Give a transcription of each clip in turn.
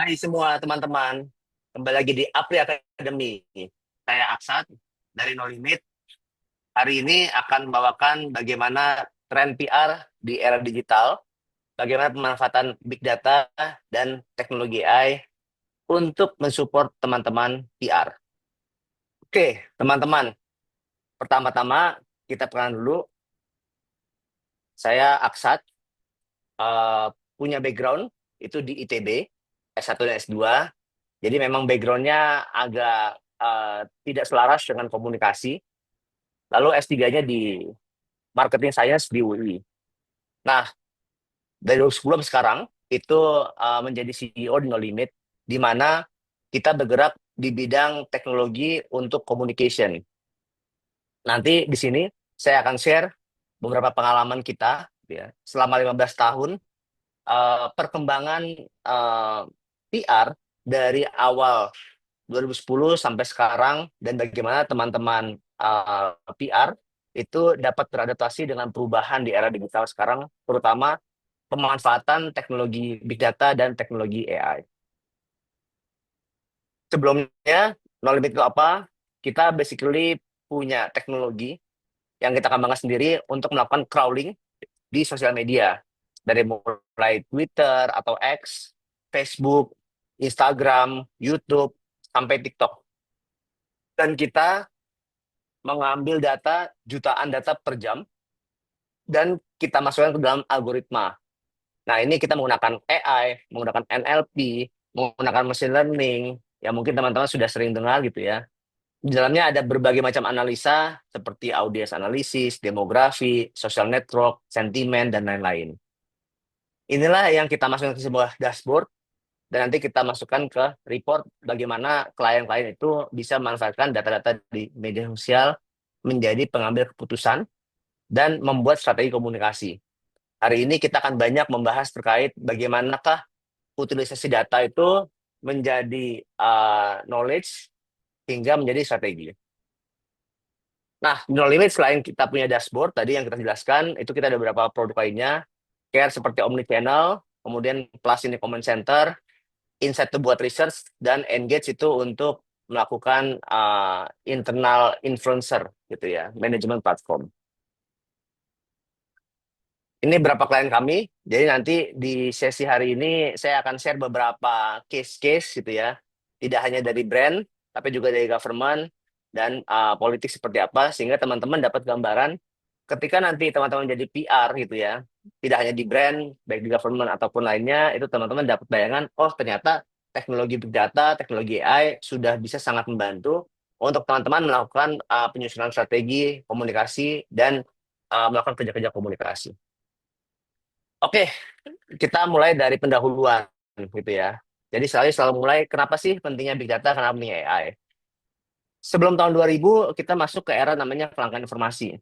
Hai semua teman-teman, kembali lagi di Apri Academy. Saya Aksat dari No Limit. Hari ini akan membawakan bagaimana tren PR di era digital, bagaimana pemanfaatan big data dan teknologi AI untuk mensupport teman-teman PR. Oke, teman-teman, pertama-tama kita perkenalan dulu. Saya Aksat, eh, punya background itu di ITB, S1 dan S2. Jadi memang backgroundnya agak tidak selaras dengan komunikasi. Lalu S3-nya di Marketing Science di UI. Nah, dari 2010 sekarang itu menjadi CEO di No Limit, di mana kita bergerak di bidang teknologi untuk communication. Nanti di sini saya akan share beberapa pengalaman kita ya, selama 15 tahun perkembangan PR dari awal 2010 sampai sekarang dan bagaimana teman-teman PR itu dapat beradaptasi dengan perubahan di era digital sekarang, terutama pemanfaatan teknologi big data dan teknologi AI. Sebelumnya, No Limit itu apa? Kita basically punya teknologi yang kita kembangkan sendiri untuk melakukan crawling di sosial media. Dari mulai Twitter atau X, Facebook, Instagram, YouTube, sampai TikTok. Dan kita mengambil data, jutaan data per jam, dan kita masukkan ke dalam algoritma. Nah, ini kita menggunakan AI, menggunakan NLP, menggunakan machine learning, yang mungkin teman-teman sudah sering dengar gitu ya. Di dalamnya ada berbagai macam analisa, seperti audience analysis, demografi, social network, sentimen, dan lain-lain. Inilah yang kita masukkan ke sebuah dashboard, dan nanti kita masukkan ke report bagaimana klien-klien itu bisa memanfaatkan data-data di media sosial menjadi pengambil keputusan dan membuat strategi komunikasi. Hari ini kita akan banyak membahas terkait bagaimanakah utilisasi data itu menjadi knowledge hingga menjadi strategi. Nah, di No Limit selain kita punya dashboard tadi yang kita jelaskan, itu kita ada beberapa produk lainnya, care seperti omnichannel, kemudian Plus ini comment center, Insight itu buat research, dan Engage itu untuk melakukan internal influencer gitu ya, manajemen platform. Ini berapa klien kami. Jadi nanti di sesi hari ini saya akan share beberapa case-case gitu ya. Tidak hanya dari brand, tapi juga dari government dan politik seperti apa, sehingga teman-teman dapat gambaran ketika nanti teman-teman jadi PR gitu ya. Tidak hanya di brand, baik di government ataupun lainnya, itu teman-teman dapat bayangan, oh ternyata teknologi big data, teknologi AI sudah bisa sangat membantu untuk teman-teman melakukan penyusunan strategi, komunikasi, dan melakukan kerja-kerja komunikasi. Oke, kita mulai dari pendahuluan gitu ya. Jadi selalu mulai kenapa sih pentingnya big data, kenapa pentingnya AI. Sebelum tahun 2000 kita masuk ke era namanya kelangkaan informasi.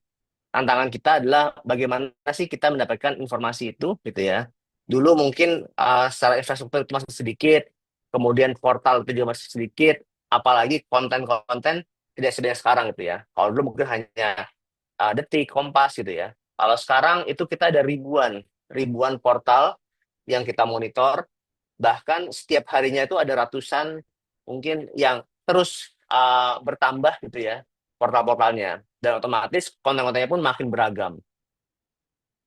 Tantangan kita adalah bagaimana sih kita mendapatkan informasi itu gitu ya. Dulu mungkin secara infrastruktur itu masih sedikit, kemudian portal itu juga masih sedikit, apalagi konten-konten tidak sebanyak sekarang gitu ya. Kalau dulu mungkin hanya Detik, Kompas gitu ya. Kalau sekarang itu kita ada ribuan, ribuan portal yang kita monitor, bahkan setiap harinya itu ada ratusan mungkin yang terus bertambah gitu ya portal-portalnya, dan otomatis konten-kontennya pun makin beragam.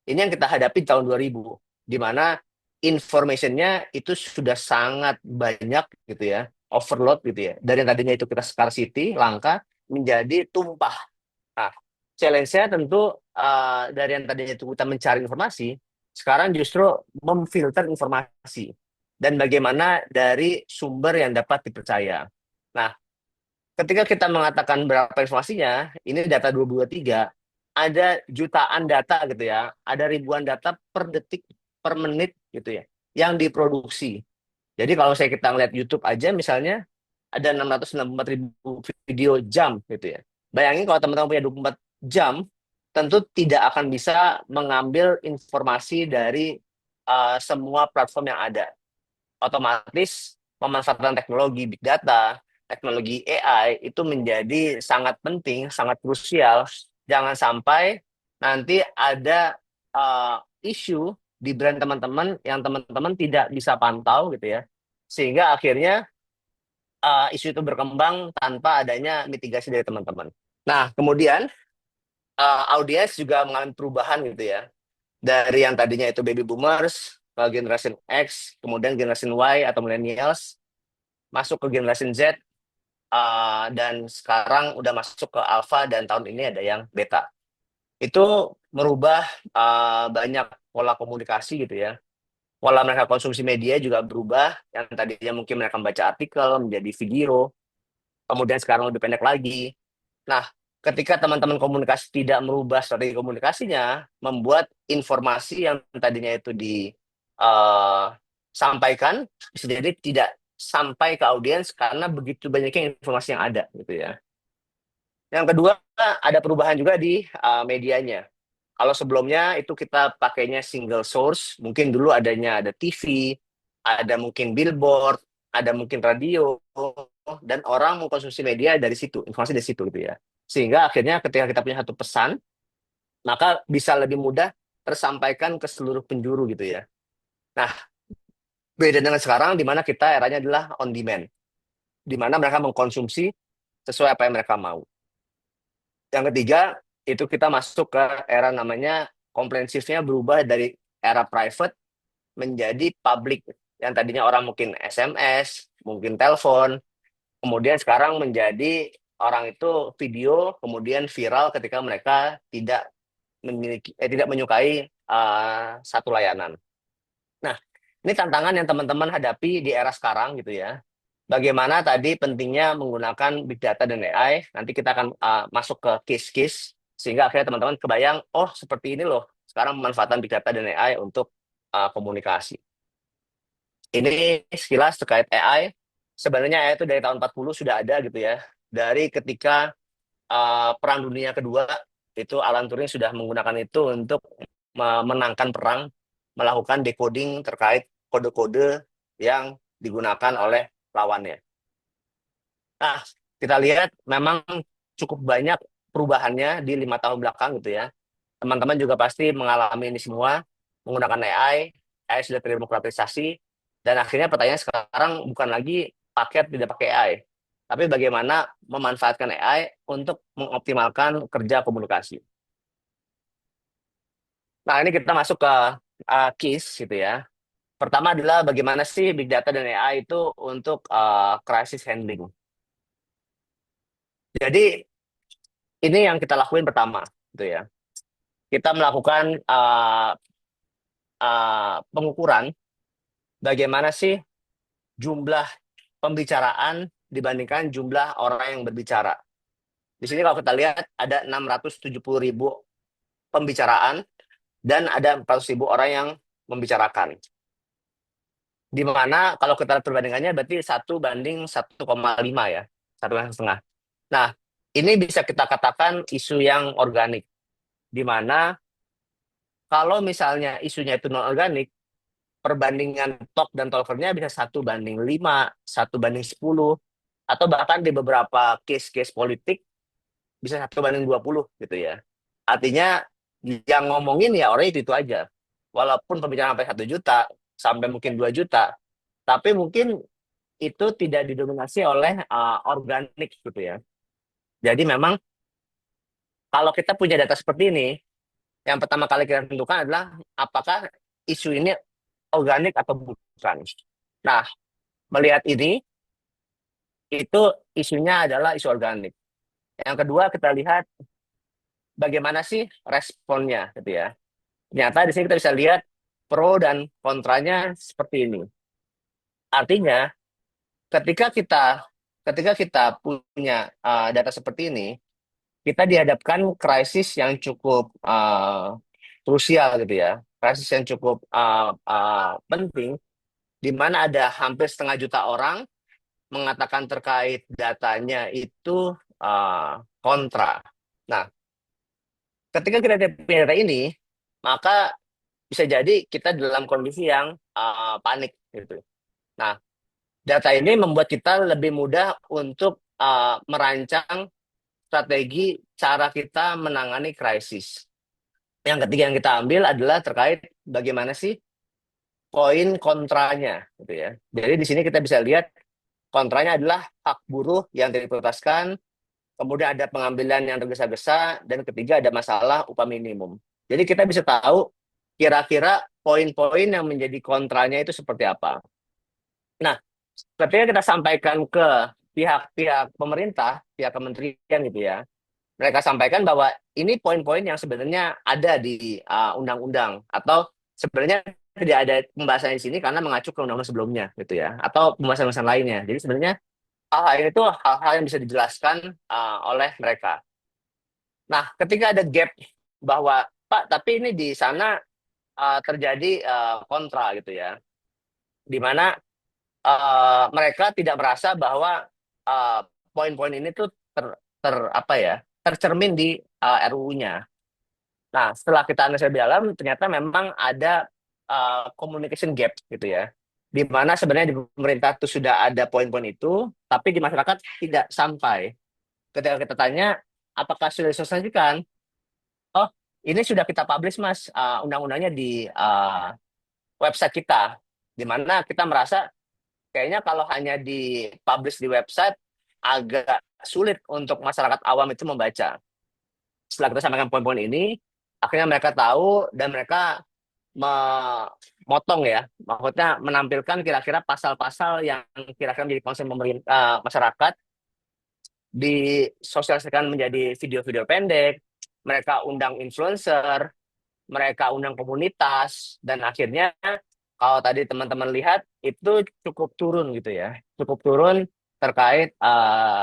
Ini yang kita hadapi tahun 2000, di mana informationnya itu sudah sangat banyak gitu ya, overload gitu ya, dari yang tadinya itu kita scarcity langka menjadi tumpah. Nah, challenge-nya tentu dari yang tadinya itu kita mencari informasi, sekarang justru memfilter informasi dan bagaimana dari sumber yang dapat dipercaya. Nah, ketika kita mengatakan berapa informasinya, ini data 2023, ada jutaan data gitu ya, ada ribuan data per detik, per menit gitu ya, yang diproduksi. Jadi kalau saya kita ngeliat YouTube aja misalnya, ada 694.000 video jam gitu ya. Bayangin kalau teman-teman punya 24 jam, tentu tidak akan bisa mengambil informasi dari semua platform yang ada. Otomatis pemanfaatan teknologi big data, teknologi AI itu menjadi sangat penting, sangat krusial. Jangan sampai nanti ada isu di brand teman-teman yang teman-teman tidak bisa pantau gitu ya. sehingga akhirnya isu itu berkembang tanpa adanya mitigasi dari teman-teman. Nah, kemudian audiens juga mengalami perubahan gitu ya. Dari yang tadinya itu baby boomers ke generation X, kemudian generation Y atau millennials, masuk ke generation Z, dan sekarang udah masuk ke alpha dan tahun ini ada yang beta. Itu merubah banyak pola komunikasi gitu ya. Pola mereka konsumsi media juga berubah, yang tadinya mungkin mereka membaca artikel menjadi video, kemudian sekarang lebih pendek lagi. Nah, ketika teman-teman komunikasi tidak merubah strategi komunikasinya, membuat informasi yang tadinya itu disampaikan bisa jadi tidak sampai ke audiens karena begitu banyaknya informasi yang ada gitu ya. Yang kedua, ada perubahan juga di medianya. Kalau sebelumnya itu kita pakainya single source, mungkin dulu ada TV, ada mungkin billboard, ada mungkin radio, dan orang mengkonsumsi media dari situ, informasi dari situ gitu ya. Sehingga akhirnya ketika kita punya satu pesan, maka bisa lebih mudah tersampaikan ke seluruh penjuru gitu ya. Nah, beda dengan sekarang di mana kita eranya adalah on demand, di mana mereka mengkonsumsi sesuai apa yang mereka mau. Yang ketiga, itu kita masuk ke era namanya komprehensifnya berubah dari era private menjadi public. Yang tadinya orang mungkin SMS, mungkin telepon, kemudian sekarang menjadi orang itu video, kemudian viral ketika mereka tidak menyukai satu layanan. Nah, ini tantangan yang teman-teman hadapi di era sekarang gitu ya. Bagaimana tadi pentingnya menggunakan big data dan AI. Nanti kita akan masuk ke case-case sehingga akhirnya teman-teman kebayang, oh seperti ini loh. Sekarang pemanfaatan big data dan AI untuk komunikasi. Ini sekilas terkait AI. Sebenarnya AI itu dari tahun 40 sudah ada gitu ya. Dari ketika Perang Dunia Kedua, itu Alan Turing sudah menggunakan itu untuk memenangkan perang, melakukan decoding terkait kode-kode yang digunakan oleh lawannya. Nah, kita lihat memang cukup banyak perubahannya di 5 tahun belakang gitu ya. Teman-teman juga pasti mengalami ini semua menggunakan AI. AI sudah terdemokratisasi dan akhirnya pertanyaan sekarang bukan lagi paket tidak pakai AI, tapi bagaimana memanfaatkan AI untuk mengoptimalkan kerja komunikasi. Nah, ini kita masuk ke case gitu ya. Pertama adalah bagaimana sih big data dan AI itu untuk crisis handling. Jadi ini yang kita lakuin pertama, gitu ya. Kita melakukan pengukuran bagaimana sih jumlah pembicaraan dibandingkan jumlah orang yang berbicara. Di sini kalau kita lihat ada 670.000 pembicaraan dan ada 400.000 orang yang membicarakan. Di mana kalau kita lihat perbandingannya berarti 1:1,5 ya, 1,5. Nah, ini bisa kita katakan isu yang organik, di mana kalau misalnya isunya itu non organik, perbandingan talk dan talkernya bisa 1:5, 1:10, atau bahkan di beberapa case-case politik bisa 1:20 gitu ya. Artinya yang ngomongin ya orang itu aja. Walaupun pembicaraan sampai 1 juta, sampai mungkin 2 juta, tapi mungkin itu tidak didominasi oleh organik gitu ya. Jadi memang kalau kita punya data seperti ini, yang pertama kali kita tentukan adalah apakah isu ini organik atau bukan. Nah, melihat ini, itu isunya adalah isu organik. Yang kedua, kita lihat bagaimana sih responnya, gitu ya. Ternyata di sini kita bisa lihat pro dan kontranya seperti ini. Artinya, ketika kita ketika kita punya data seperti ini, kita dihadapkan krisis yang cukup krusial gitu ya, krisis yang cukup penting, di mana ada hampir 1,5 juta orang mengatakan terkait datanya itu kontra. Nah, ketika kita punya data ini, maka bisa jadi kita dalam kondisi yang panik gitu. Nah, data ini membuat kita lebih mudah untuk merancang strategi cara kita menangani krisis. Yang ketiga yang kita ambil adalah terkait bagaimana sih poin kontranya, gitu ya. Jadi di sini kita bisa lihat kontranya adalah hak buruh yang tidak diprioritaskan, kemudian ada pengambilan yang tergesa-gesa, dan ketiga ada masalah upah minimum. Jadi kita bisa tahu kira-kira poin-poin yang menjadi kontranya itu seperti apa. Nah, ketika kita sampaikan ke pihak-pihak pemerintah, pihak kementerian gitu ya, mereka sampaikan bahwa ini poin-poin yang sebenarnya ada di undang-undang atau sebenarnya tidak ada pembahasan di sini karena mengacu ke undang-undang sebelumnya gitu ya, atau pembahasan-pembahasan lainnya. Jadi sebenarnya hal-hal ini tuh hal-hal yang bisa dijelaskan oleh mereka. Nah, ketika ada gap bahwa Pak, tapi ini di sana terjadi kontra gitu ya, di mana mereka tidak merasa bahwa uh, poin-poin ini tuh apa ya, tercermin di RUU-nya. Nah, setelah kita analisa lebih dalam, ternyata memang ada communication gap gitu ya, di mana sebenarnya di pemerintah itu sudah ada poin-poin itu, tapi di masyarakat tidak sampai. Ketika kita tanya, apakah sudah diselesaikan? Oh, ini sudah kita publish, Mas, undang-undangnya di website kita, di mana kita merasa kayaknya kalau hanya di-publish di website agak sulit untuk masyarakat awam itu membaca. Setelah kita sampaikan poin-poin ini, akhirnya mereka tahu dan mereka memotong ya, maksudnya menampilkan kira-kira pasal-pasal yang kira-kira menjadi concern pemerintah, masyarakat, disosialisasikan menjadi video-video pendek, mereka undang influencer, mereka undang komunitas, dan akhirnya kalau tadi teman-teman lihat itu cukup turun gitu ya, cukup turun terkait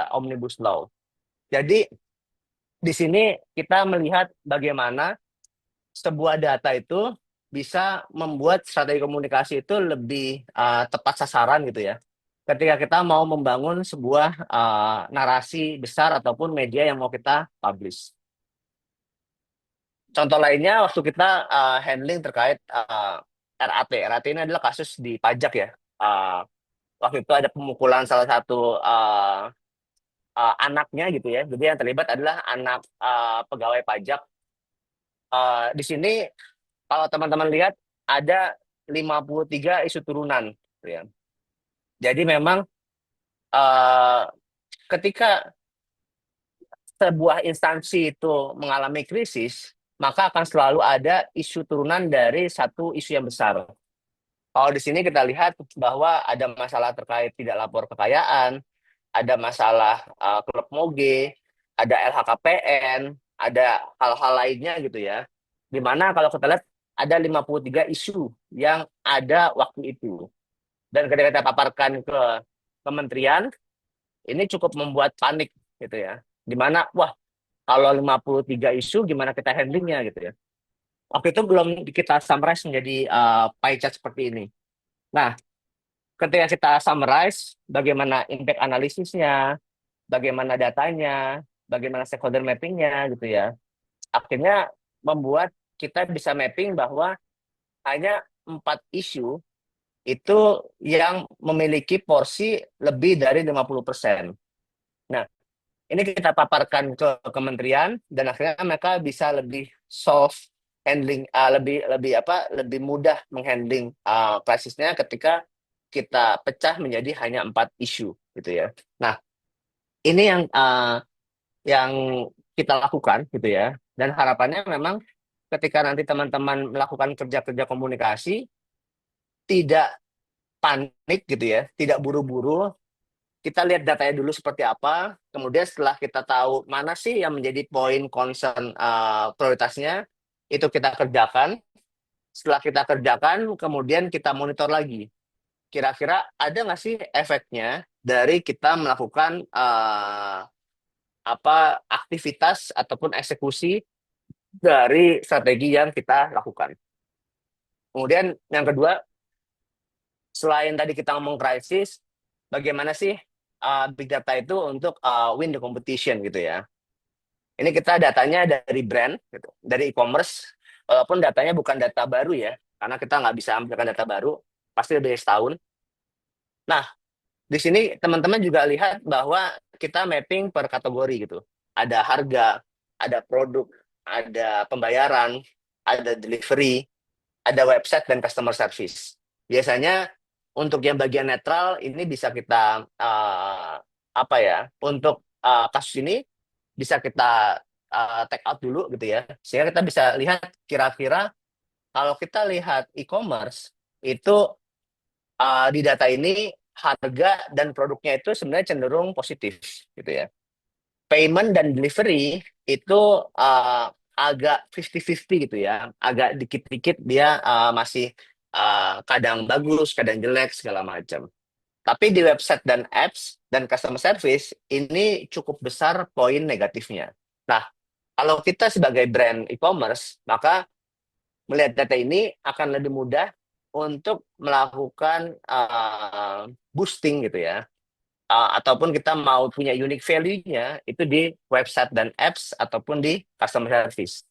Omnibus Law. Jadi di sini kita melihat bagaimana sebuah data itu bisa membuat strategi komunikasi itu lebih tepat sasaran gitu ya. Ketika kita mau membangun sebuah narasi besar ataupun media yang mau kita publish. Contoh lainnya waktu kita handling terkait RAT. RAT ini adalah kasus di pajak ya. Uh, Waktu itu ada pemukulan salah satu anaknya gitu ya. Jadi yang terlibat adalah anak pegawai pajak. Di sini kalau teman-teman lihat ada 53 isu turunan, gitu ya. Jadi memang uh, ketika sebuah instansi itu mengalami krisis, maka akan selalu ada isu turunan dari satu isu yang besar. Kalau di sini kita lihat bahwa ada masalah terkait tidak lapor kekayaan, ada masalah klub moge, ada LHKPN, ada hal-hal lainnya gitu ya. Di mana kalau kita lihat ada 53 isu yang ada waktu itu. Dan ketika kita paparkan ke kementerian, ini cukup membuat panik gitu ya. Di mana, wah, kalau 53 isu gimana kita handlingnya gitu ya. Waktu itu belum kita summarize menjadi pie chart seperti ini. Nah, ketika kita summarize bagaimana impact analisisnya, bagaimana datanya, bagaimana stakeholder mappingnya gitu ya, akhirnya membuat kita bisa mapping bahwa hanya 4 isu itu yang memiliki porsi lebih dari 50%. Nah, ini kita paparkan ke kementerian dan akhirnya mereka bisa lebih soft handling, lebih mudah menghandling krisisnya ketika kita pecah menjadi hanya 4 isu gitu ya. Nah, ini yang kita lakukan gitu ya. Dan harapannya memang ketika nanti teman-teman melakukan kerja-kerja komunikasi tidak panik gitu ya, tidak buru-buru. Kita lihat datanya dulu seperti apa, kemudian setelah kita tahu mana sih yang menjadi poin concern prioritasnya, itu kita kerjakan. Setelah kita kerjakan, kemudian kita monitor lagi. Kira-kira ada nggak sih efeknya dari kita melakukan aktivitas ataupun eksekusi dari strategi yang kita lakukan. Kemudian yang kedua, selain tadi kita ngomong krisis, bagaimana sih big data itu untuk win the competition gitu ya. Ini kita datanya dari brand, gitu, dari e-commerce, walaupun datanya bukan data baru ya, karena kita nggak bisa ambilkan data baru, pasti lebih dari setahun. Nah, di sini teman-teman juga lihat bahwa kita mapping per kategori gitu. Ada harga, ada produk, ada pembayaran, ada delivery, ada website dan customer service. Biasanya untuk yang bagian netral ini bisa kita apa ya? Untuk kasus ini bisa kita take out dulu gitu ya. Sehingga kita bisa lihat kira-kira kalau kita lihat e-commerce itu di data ini harga dan produknya itu sebenarnya cenderung positif gitu ya. Payment dan delivery itu agak 50-50 gitu ya. Agak dikit-dikit dia masih kadang bagus, kadang jelek segala macam. Tapi di website dan apps dan customer service ini cukup besar poin negatifnya. Nah, kalau kita sebagai brand e-commerce, maka melihat data ini akan lebih mudah untuk melakukan boosting gitu ya. Ataupun kita mau punya unique value-nya itu di website dan apps ataupun di customer service.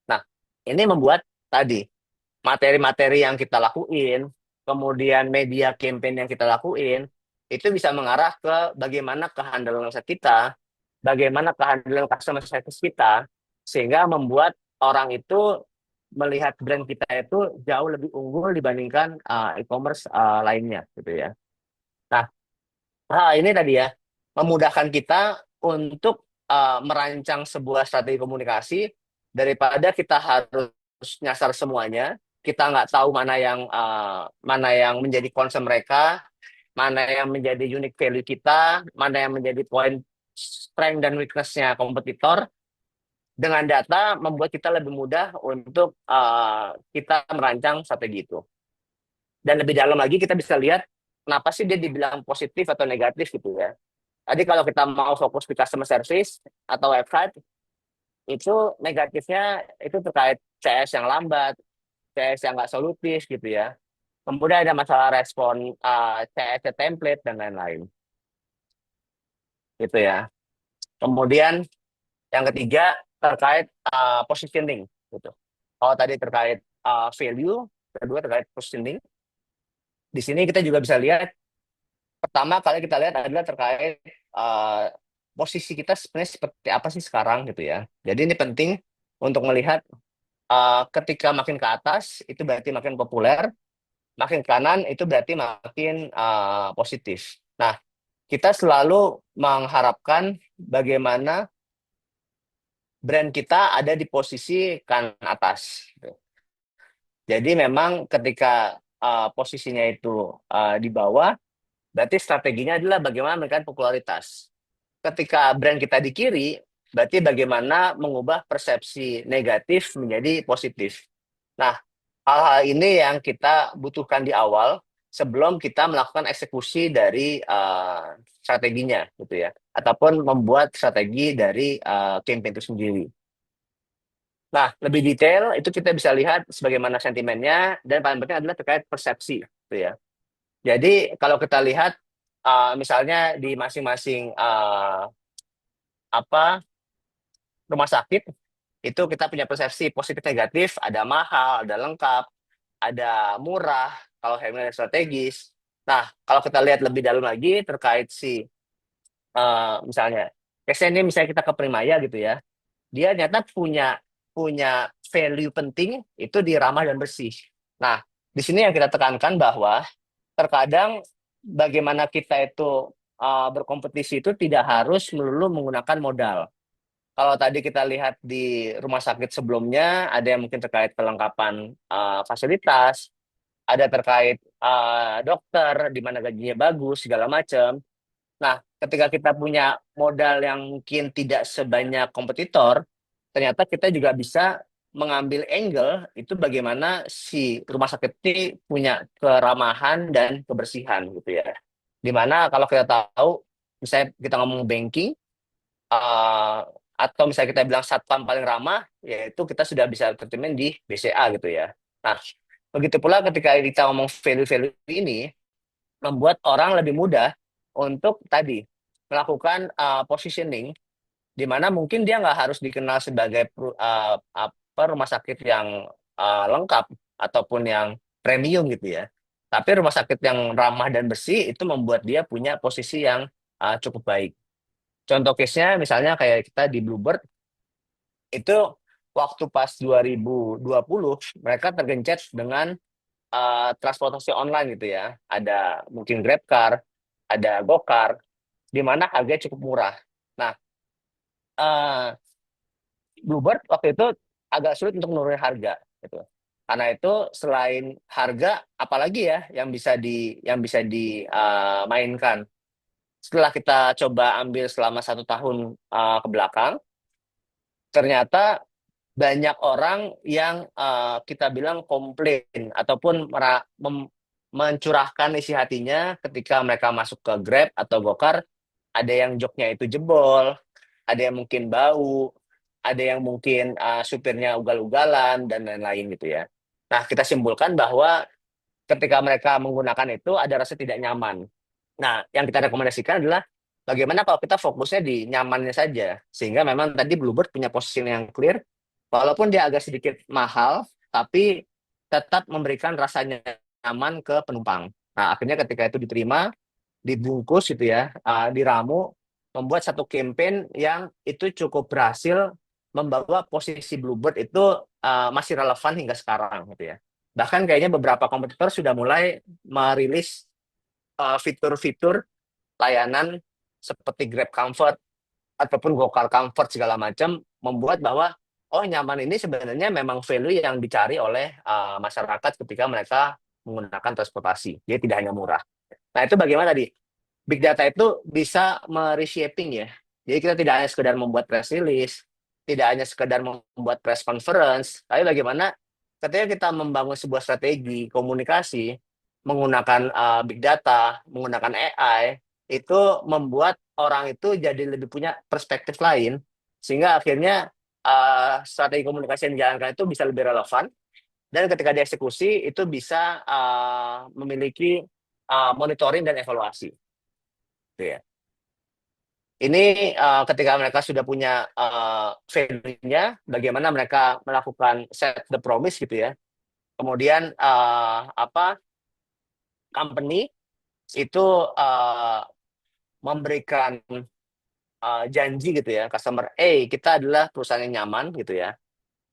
Nah, ini membuat tadi materi-materi yang kita lakuin, kemudian media campaign yang kita lakuin, itu bisa mengarah ke bagaimana kehandalan website kita, bagaimana kehandalan customer service kita, sehingga membuat orang itu melihat brand kita itu jauh lebih unggul dibandingkan e-commerce lainnya gitu ya. Nah, ini tadi ya memudahkan kita untuk merancang sebuah strategi komunikasi daripada kita harus nyasar semuanya. Kita nggak tahu mana yang menjadi concern mereka, mana yang menjadi unique value kita, mana yang menjadi poin strength dan weakness-nya kompetitor. Dengan data membuat kita lebih mudah untuk kita merancang strategi itu. Dan lebih dalam lagi kita bisa lihat kenapa sih dia dibilang positif atau negatif gitu ya. Tadi kalau kita mau fokus di customer service atau website, itu negatifnya itu terkait CS yang lambat, CS yang nggak solutif gitu ya. Kemudian ada masalah respon CS template dan lain-lain gitu ya. Kemudian yang ketiga terkait positioning gitu. Kalau tadi terkait value, kedua terkait positioning. Di sini kita juga bisa lihat pertama kali kita lihat adalah terkait posisi kita sebenarnya seperti apa sih sekarang gitu ya. Jadi ini penting untuk melihat ketika makin ke atas itu berarti makin populer, makin ke kanan itu berarti makin positif. Nah, kita selalu mengharapkan bagaimana brand kita ada di posisi kanan atas. Jadi memang ketika posisinya itu di bawah, berarti strateginya adalah bagaimana menaikkan popularitas. Ketika brand kita di kiri, berarti bagaimana mengubah persepsi negatif menjadi positif. Nah, hal-hal ini yang kita butuhkan di awal sebelum kita melakukan eksekusi dari strateginya, gitu ya, ataupun membuat strategi dari campaign itu sendiri. Nah, lebih detail itu kita bisa lihat sebagaimana sentimennya dan paling penting adalah terkait persepsi, gitu ya. Jadi kalau kita lihat misalnya di masing-masing apa rumah sakit itu kita punya persepsi positif negatif, ada mahal, ada lengkap, ada murah, kalau healthcare strategis. Nah, kalau kita lihat lebih dalam lagi terkait si misalnya, case ini misalnya kita ke Primaya gitu ya, dia ternyata punya punya value penting itu di ramah dan bersih. Nah, di sini yang kita tekankan bahwa terkadang bagaimana kita itu berkompetisi itu tidak harus melulu menggunakan modal. Kalau tadi kita lihat di rumah sakit sebelumnya, ada yang mungkin terkait kelengkapan fasilitas, ada terkait dokter, di mana gajinya bagus, segala macam. Nah, ketika kita punya modal yang mungkin tidak sebanyak kompetitor, ternyata kita juga bisa mengambil angle itu bagaimana si rumah sakit ini punya keramahan dan kebersihan gitu ya. Dimana kalau kita tahu, misalnya kita ngomong banking, eh, atau misalnya kita bilang satpam paling ramah, yaitu kita sudah bisa tercermin di BCA gitu ya. Nah, begitu pula ketika kita ngomong value-value ini, membuat orang lebih mudah untuk tadi melakukan positioning, di mana mungkin dia nggak harus dikenal sebagai apa rumah sakit yang lengkap ataupun yang premium gitu ya. Tapi rumah sakit yang ramah dan bersih itu membuat dia punya posisi yang cukup baik. Contoh case-nya misalnya kayak kita di Bluebird itu waktu pas 2020 mereka tergencet dengan transportasi online gitu ya. Ada mungkin GrabCar, ada GoCar, di mana harganya cukup murah. Nah, eh, Bluebird waktu itu agak sulit untuk menurunin harga gitu. Karena itu selain harga, apalagi ya yang bisa dimainkan. Setelah kita coba ambil selama 1 tahun ke belakang, ternyata banyak orang yang kita bilang komplain ataupun mencurahkan isi hatinya ketika mereka masuk ke Grab atau Gokar, ada yang joknya itu jebol, ada yang mungkin bau, ada yang mungkin supirnya ugal-ugalan dan lain-lain gitu ya. Nah, kita simpulkan bahwa ketika mereka menggunakan itu ada rasa tidak nyaman. Nah, yang kita rekomendasikan adalah bagaimana kalau kita fokusnya di nyamannya saja. Sehingga memang tadi Bluebird punya posisi yang clear, walaupun dia agak sedikit mahal, tapi tetap memberikan rasa nyaman ke penumpang. Nah, akhirnya ketika itu diterima, dibungkus gitu ya, diramu, membuat satu campaign yang itu cukup berhasil membawa posisi Bluebird itu masih relevan hingga sekarang gitu ya. Bahkan kayaknya beberapa kompetitor sudah mulai merilis fitur-fitur layanan seperti Grab Comfort ataupun Gokar Comfort segala macam, membuat bahwa oh nyaman ini sebenarnya memang value yang dicari oleh masyarakat ketika mereka menggunakan transportasi. Dia tidak hanya murah. Nah, itu bagaimana tadi? Big data itu bisa mereshaping ya. Jadi kita tidak hanya sekedar membuat press release, tidak hanya sekedar membuat press conference, tapi bagaimana ketika kita membangun sebuah strategi komunikasi menggunakan big data, menggunakan AI, itu membuat orang itu jadi lebih punya perspektif lain, sehingga akhirnya strategi komunikasi yang dijalankan itu bisa lebih relevan, dan ketika dieksekusi itu bisa memiliki monitoring dan evaluasi. Gitu ya. Ini ketika mereka sudah punya value-nya, bagaimana mereka melakukan set the promise gitu ya. Kemudian company itu memberikan janji gitu ya, customer, kita adalah perusahaan yang nyaman gitu ya.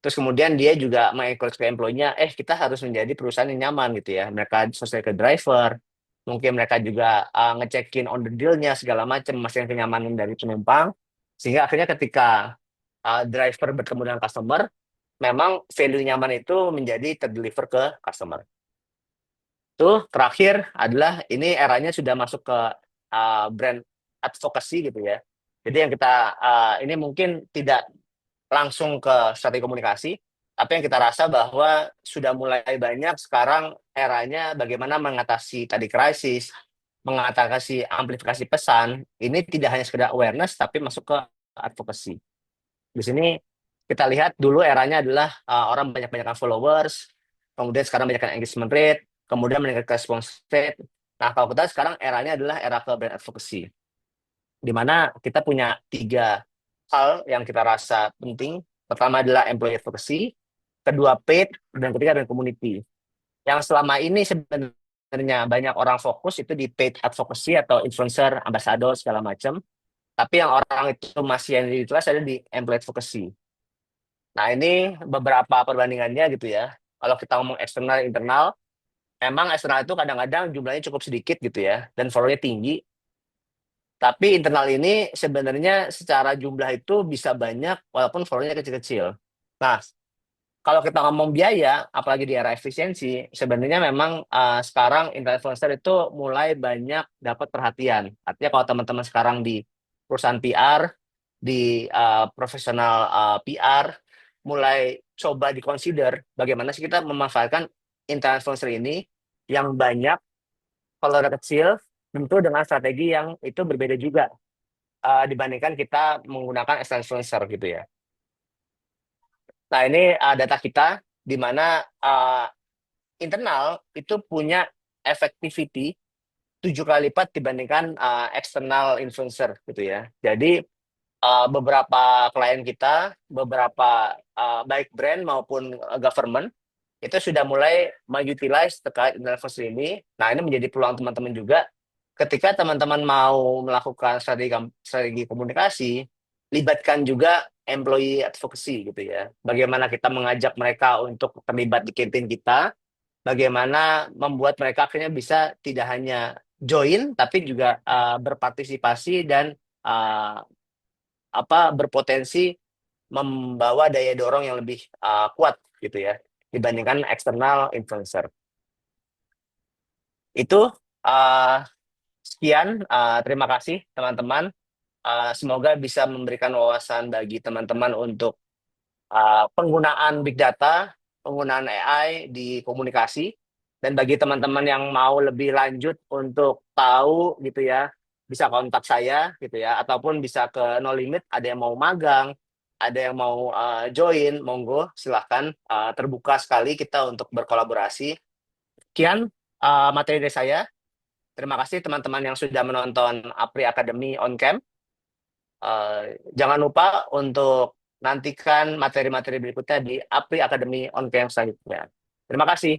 Terus kemudian dia juga mengencourage ke employee-nya, kita harus menjadi perusahaan yang nyaman gitu ya. Mereka sosial ke driver, mungkin mereka juga ngecekin on the deal-nya segala macam, masih kenyamanan dari penumpang. Sehingga akhirnya ketika driver bertemu dengan customer, memang value nyaman itu menjadi terdeliver ke customer. Tuh terakhir adalah ini eranya sudah masuk ke brand advocacy gitu ya. Jadi yang kita ini mungkin tidak langsung ke strategi komunikasi, tapi yang kita rasa bahwa sudah mulai banyak sekarang eranya bagaimana mengatasi tadi krisis, mengatasi amplifikasi pesan, ini tidak hanya sekedar awareness, tapi masuk ke advocacy. Di sini kita lihat dulu eranya adalah orang banyak-banyakan followers, kemudian sekarang banyakkan engagement rate, kemudian meningkatkan response rate. Nah, kalau kita sekarang eranya adalah era ke brand advocacy, di mana kita punya 3 hal yang kita rasa penting. Pertama adalah employee advocacy, kedua paid, dan ketiga adalah community. Yang selama ini sebenarnya banyak orang fokus itu di paid advocacy atau influencer, ambassador, segala macam. Tapi yang orang itu masih yang diulas ada di employee advocacy. Nah, ini beberapa perbandingannya gitu ya. Kalau kita ngomong eksternal, internal, emang eksternal itu kadang-kadang jumlahnya cukup sedikit gitu ya, dan follow-nya tinggi. Tapi internal ini sebenarnya secara jumlah itu bisa banyak walaupun follow-nya kecil-kecil. Nah, kalau kita ngomong biaya, apalagi di era efisiensi, sebenarnya memang sekarang influencer itu mulai banyak dapat perhatian. Artinya kalau teman-teman sekarang di perusahaan PR, di profesional PR, mulai coba di-consider bagaimana sih kita memanfaatkan influencer ini yang banyak, follower kecil, tentu dengan strategi yang itu berbeda juga dibandingkan kita menggunakan influencer gitu ya. Nah, ini data kita di mana internal itu punya effectivity 7 kali lipat dibandingkan eksternal influencer gitu ya. Jadi beberapa klien kita, beberapa baik brand maupun government itu sudah mulai mengutilize terkait influencer ini. Nah, ini menjadi peluang teman-teman juga ketika teman-teman mau melakukan strategi komunikasi, libatkan juga employee advocacy gitu ya. Bagaimana kita mengajak mereka untuk terlibat di campaign kita, bagaimana membuat mereka akhirnya bisa tidak hanya join tapi juga berpartisipasi dan uh, berpotensi membawa daya dorong yang lebih kuat gitu ya dibandingkan eksternal influencer. Itu uh, sekian, terima kasih teman-teman. Semoga bisa memberikan wawasan bagi teman-teman untuk penggunaan big data, penggunaan AI di komunikasi, dan bagi teman-teman yang mau lebih lanjut untuk tahu gitu ya, bisa kontak saya gitu ya, ataupun bisa ke No Limit. Ada yang mau magang, ada yang mau join, monggo silahkan. Terbuka sekali kita untuk berkolaborasi. Sekian materi dari saya. Terima kasih teman-teman yang sudah menonton Apri Academy on Cam. Jangan lupa untuk nantikan materi-materi berikutnya di Apri Academy on Cam selanjutnya. Terima kasih.